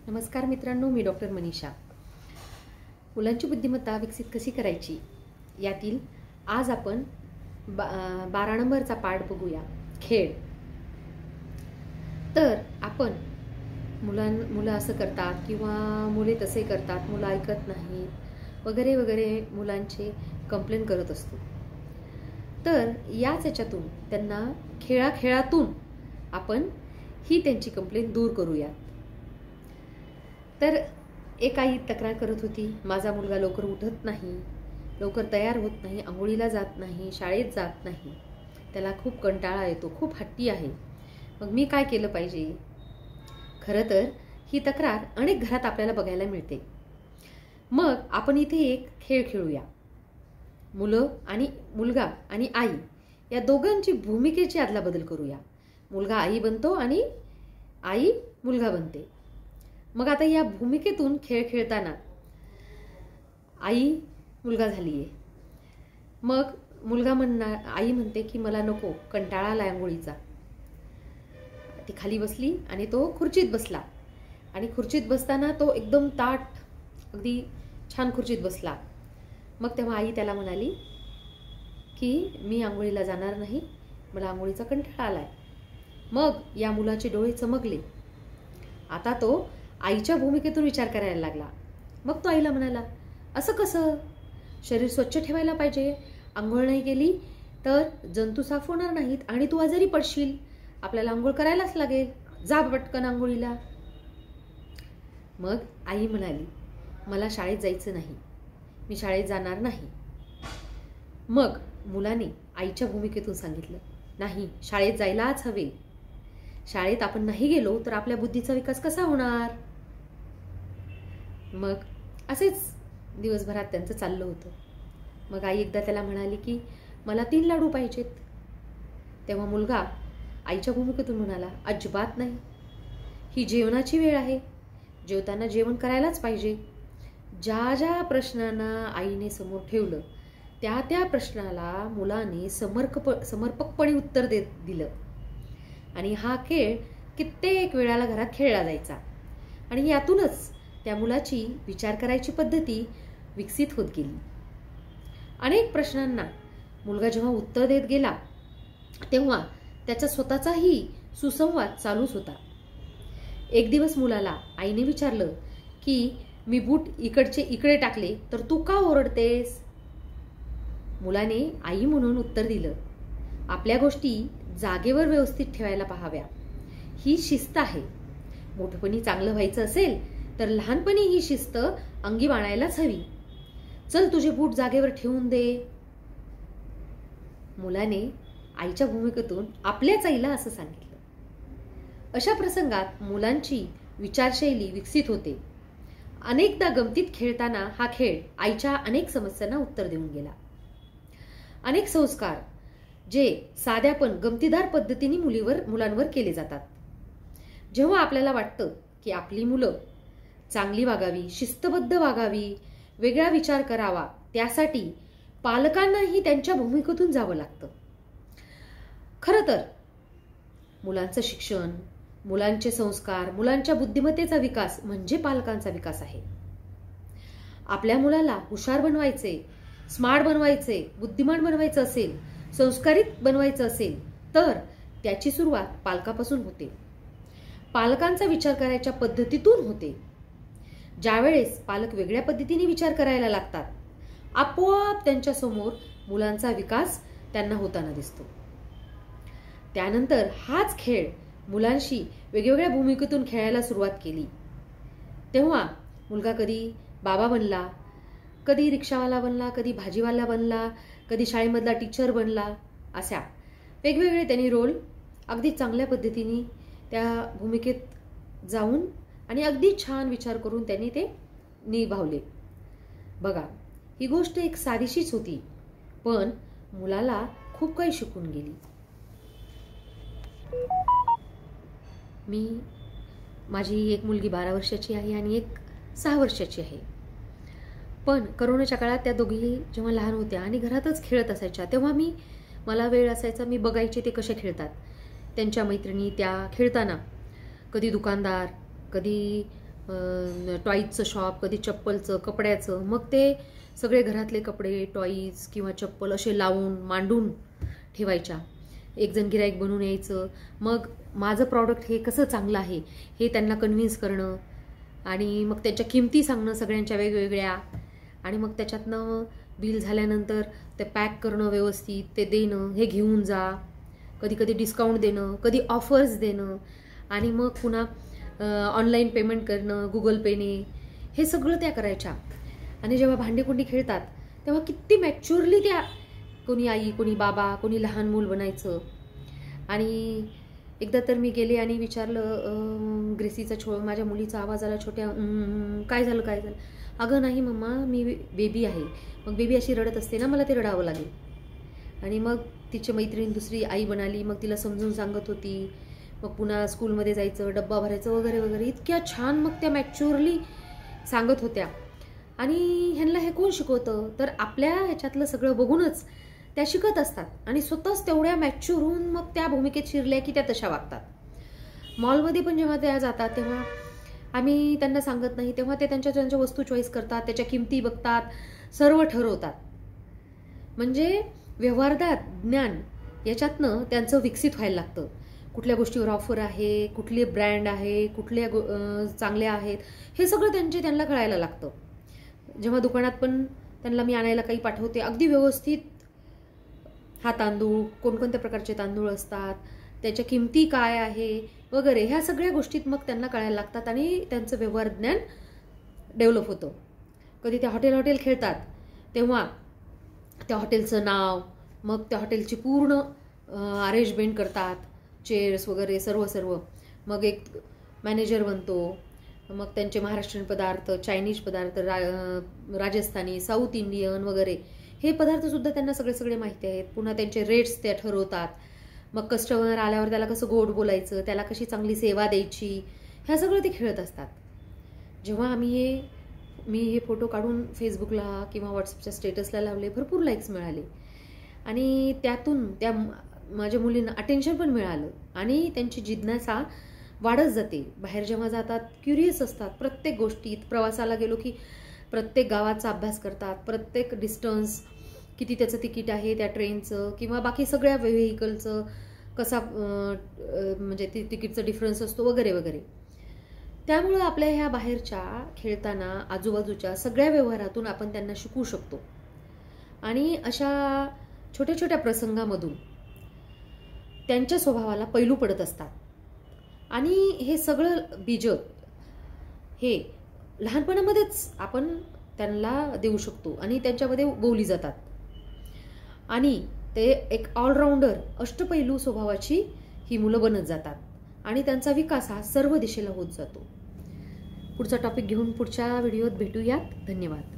नमस्कार मित्रांनो, मी डॉक्टर मनीषा. मुलांची बुद्धिमत्ता विकसित कशी करायची यातील आज आपण 12 नंबरचा पाठ बघूया, खेळ. तर आपण मुलं असं करतात किंवा मुले तसे करतात, मुलं ऐकत नाहीत वगैरे वगैरे मुलांचे कंप्लेंट करत असतो. तर याच याच्यातून त्यांना खेळातून आपण ही त्यांची कंप्लेंट दूर करूयात. तर एक आई तक्रार करत होती, माझा मुलगा लवकर उठत नाही, लवकर तयार होत नाही, आंघोळीला जात नाही, शाळेत जात नाही, त्याला खूप कंटाळा येतो, खूप हट्टी आहे, मग मी काय केलं पाहिजे. खरं तर ही तक्रार अनेक घरात आपल्याला बघायला मिळते. मग आपण इथे एक खेळ खेळूया. मुलगा आणि आई या दोघांची भूमिकेची अदलाबदल करूया. मुलगा आई बनतो आणि आई मुलगा बनते. मग आता या भूमिकेतून खेळ खेळताना आई मुलगा झालीये. मग आई म्हणते की मला नको, कंटाळा आला आंघोळीचा. ती खाली बसली आणि तो खुर्चीत बसला आणि खुर्चीत बसताना तो एकदम ताठ, अगदी छान खुर्चीत बसला. मग तेव्हा आई त्याला म्हणाली की मी आंघोळीला जाणार नाही, मला आंघोळीचा कंटाळा आलाय. मग या मुलाचे डोळे चमकले. आता तो आईच्या भूमिकेतून विचार करायला लागला. मग तो आईला म्हणाला, असं कसं, शरीर स्वच्छ ठेवायला पाहिजे, आंघोळ नाही केली तर जंतू साफ होणार नाहीत आणि तू आजारी पडशील, आपल्याला आंघोळ करायलाच लागेल, जा पटकन आंघोळीला. मग आई म्हणाली, मला शाळेत जायचं नाही, मी शाळेत जाणार नाही. मग मुलाने आईच्या भूमिकेतून सांगितलं, नाही, शाळेत जायलाच हवे, शाळेत आपण नाही गेलो तर आपल्या बुद्धीचा विकास कसा होणार. मग असेच दिवसभरात त्यांचं चाललं होतं. मग आई एकदा त्याला म्हणाली की मला 3 लाडू पाहिजेत. तेव्हा मुलगा आईच्या भूमिकेतून म्हणाला, अजिबात नाही, ही जेवणाची वेळ आहे, जेवताना जेवण करायलाच पाहिजे. ज्या ज्या प्रश्नांना आईने समोर ठेवलं त्या प्रश्नाला मुलाने समर्पकपणे उत्तर दिलं. आणि हा खेळ कित्येक वेळाला घरात खेळला जायचा आणि यातूनच त्या मुलाची विचार करायची पद्धती विकसित होत गेली. अनेक प्रश्नांना मुलगा जेव्हा उत्तर देत गेला तेव्हा त्याचा स्वतःचाही सुसंवाद चालूच होता. एक दिवस मुलाला आईने विचारलं की मी बूट इकडे टाकले तर तू का ओरडतेस. मुलाने आई म्हणून उत्तर दिलं, आपल्या गोष्टी जागेवर व्यवस्थित ठेवायला पाहाव्या, ही शिस्त आहे. मोठपणी चांगलं व्हायचं असेल तर लहानपणी ही शिस्त अंगी बाळगायलाच हवी. चल तुझे बूट जागेवर ठेवून दे. मुलाने आईच्या भूमिकेतून आपल्याच आईला असं सांगितलं. अशा प्रसंगात मुलांची विचारशैली विकसित होते. अनेकदा गमतीत खेळताना हा खेळ आईच्या अनेक समस्यांना उत्तर देऊन गेला. अनेक संस्कार जे साध्या पण गमतीदार पद्धतीने मुलांवर केले जातात. जेव्हा आपल्याला वाटतं की आपली मुलं चांगली वागावी, शिस्तबद्ध वागावी, वेगळा विचार करावा, त्यासाठी पालकांनाही त्यांच्या भूमिकेतून जावं लागतं. खरं तर मुलांचं शिक्षण, मुलांचे संस्कार, मुलांच्या बुद्धिमत्तेचा विकास म्हणजे पालकांचा विकास आहे. आपल्या मुलाला हुशार बनवायचे, स्मार्ट बनवायचे, बुद्धिमान बनवायचं असेल, संस्कारित बनवायचं असेल तर त्याची सुरुवात पालकापासून होते. पालकांचा विचार करायच्या पद्धतीतून होते. ज्यावेळेस पालक वेगळ्या पद्धतीने विचार करायला लागतात, आपोआप त्यांच्या समोर मुलांचा विकास त्यांना होताना दिसतो. त्यानंतर हाच खेळ मुलांशी वेगवेगळ्या भूमिकेतून खेळायला सुरुवात केली. तेव्हा मुलगा कधी बाबा बनला, कधी रिक्षावाला बनला, कधी भाजीवाला बनला, कधी शाळेमधला टीचर बनला. अशा वेगवेगळे त्यांनी रोल अगदी चांगल्या पद्धतीने त्या भूमिकेत जाऊन आणि अगदी छान विचार करून त्यांनी ते निभावले. बघा, ही गोष्ट एक साधीशीच होती, पण मुलाला खूप काही शिकून गेली. माझी एक मुलगी 12 वर्षाची आहे आणि एक 6 वर्षाची आहे. पण करोनाच्या काळात त्या दोघी जेव्हा लहान होत्या आणि घरातच खेळत असायच्या तेव्हा मला वेळ असायचा, मी बघायचे ते कसे खेळतात. त्यांच्या मैत्रिणी त्या खेळताना कधी दुकानदार, कधी टॉईजचं शॉप, कधी चप्पलचं, कपड्याचं. मग ते सगळे घरातले कपडे, टॉईज किंवा चप्पल असे लावून मांडून ठेवायच्या. एक जण गिराईक बनून यायचं. मग माझं प्रॉडक्ट हे कसं चांगलं आहे हे त्यांना कन्व्हिन्स करणं आणि मग त्याच्या किमती सांगणं सगळ्यांच्या वेगवेगळ्या. आणि मग त्याच्यातनं बिल झाल्यानंतर ते पॅक करणं व्यवस्थित, ते देणं, हे घेऊन जा. कधी कधी डिस्काउंट देणं, कधी ऑफर्स देणं. आणि मग पुन्हा ऑनलाईन पेमेंट करणं गुगल पेने. हे सगळं त्या करायच्या. आणि जेव्हा भांडेकुंडी खेळतात तेव्हा किती मॅच्युअरली त्या, कोणी आई, कोणी बाबा, कोणी लहान मूल बनायचं. आणि एकदा तर मी गेले आणि विचारलं, ग्रेसीचा माझ्या मुलीचा आवाज आला छोट्या, काय झालं काय झालं. अगं नाही मम्मा, मी बेबी आहे. मग बेबी अशी रडत असते ना, मला ते रडावं लागेल. आणि मग तिची मैत्रीण दुसरी आई बनाली. मग तिला समजून सांगत होती. मग पुन्हा स्कूलमध्ये जायचं, डब्बा भरायचं वगैरे वगैरे. इतक्या छान मग त्या मॅच्युअरली सांगत होत्या. आणि ह्यांना हे कोण शिकवतं, तर आपल्या ह्याच्यातलं सगळं बघूनच त्या शिकत असतात. आणि स्वतःच तेवढ्या मॅच्युअर होऊन मग त्या भूमिकेत शिरल्या की त्या तशा वागतात. मॉलमध्ये पण जेव्हा त्या जातात तेव्हा आम्ही त्यांना सांगत नाही, तेव्हा ते त्यांच्या वस्तू चॉईस करतात, त्याच्या किमती बघतात, सर्व ठरवतात. म्हणजे व्यवहारदार ज्ञान याच्यातनं त्यांचं विकसित व्हायला लागतं. कुठल्या गोष्टीवर ऑफर आहे, कुठले ब्रँड आहे, कुठल्या चांगल्या आहेत, हे सगळं त्यांना कळायला लागतं. जेव्हा दुकानात पण त्यांना मी आणायला काही पाठवते, अगदी व्यवस्थित हा तांदूळ, कोणकोणत्या प्रकारचे तांदूळ असतात, त्याच्या किमती काय आहे वगैरे, ह्या सगळ्या गोष्टीत मग त्यांना कळायला लागतात आणि त्यांचं व्यवहार ज्ञान डेव्हलप होतं. कधी त्या हॉटेल खेळतात तेव्हा त्या हॉटेलचं नाव, मग त्या हॉटेलची पूर्ण अरेंजमेंट करतात, चेअर्स वगैरे सर्व. मग एक मॅनेजर बनतो. मग त्यांचे महाराष्ट्रीयन पदार्थ, चायनीज पदार्थ, राजस्थानी, साऊथ इंडियन वगैरे हे पदार्थसुद्धा त्यांना सगळे माहिती आहेत. पुन्हा त्यांचे रेट्स त्या ठरवतात. मग कस्टमर आल्यावर त्याला कसं गोड बोलायचं, त्याला कशी चांगली सेवा द्यायची, ह्या सगळं ते खेळत असतात. जेव्हा मी हे फोटो काढून फेसबुकला किंवा व्हॉट्सअपच्या स्टेटसला लावले, भरपूर लाईक्स मिळाले. आणि त्यातून त्या माझ्या मुलींना अटेन्शन पण मिळालं आणि त्यांची जिज्ञासा वाढत जाते. बाहेर जेव्हा जातात क्युरियस असतात प्रत्येक गोष्टीत. प्रवासाला गेलो की प्रत्येक गावाचा अभ्यास करतात, प्रत्येक डिस्टन्स, किती त्याचं तिकीट आहे त्या ट्रेनचं किंवा बाकी सगळ्या व्हेकलचं, कसा म्हणजे ते तिकीटचं डिफरन्स असतो वगैरे वगैरे. त्यामुळं आपल्या ह्या बाहेरच्या खेळताना आजूबाजूच्या सगळ्या व्यवहारातून आपण त्यांना शिकवू शकतो. आणि अशा छोट्या छोट्या प्रसंगामधून त्यांच्या स्वभावाला पैलू पडत असतात. आणि हे सगळं बीज हे लहानपणामध्येच आपण त्यांना देऊ शकतो आणि त्यांच्यामध्ये बोलली जातात. आणि ते एक ऑलराऊंडर, अष्टपैलू स्वभावाची ही मुलं बनत जातात आणि त्यांचा विकास हा सर्व दिशेला होत जातो. पुढचा टॉपिक घेऊन पुढच्या व्हिडिओत भेटूयात. धन्यवाद.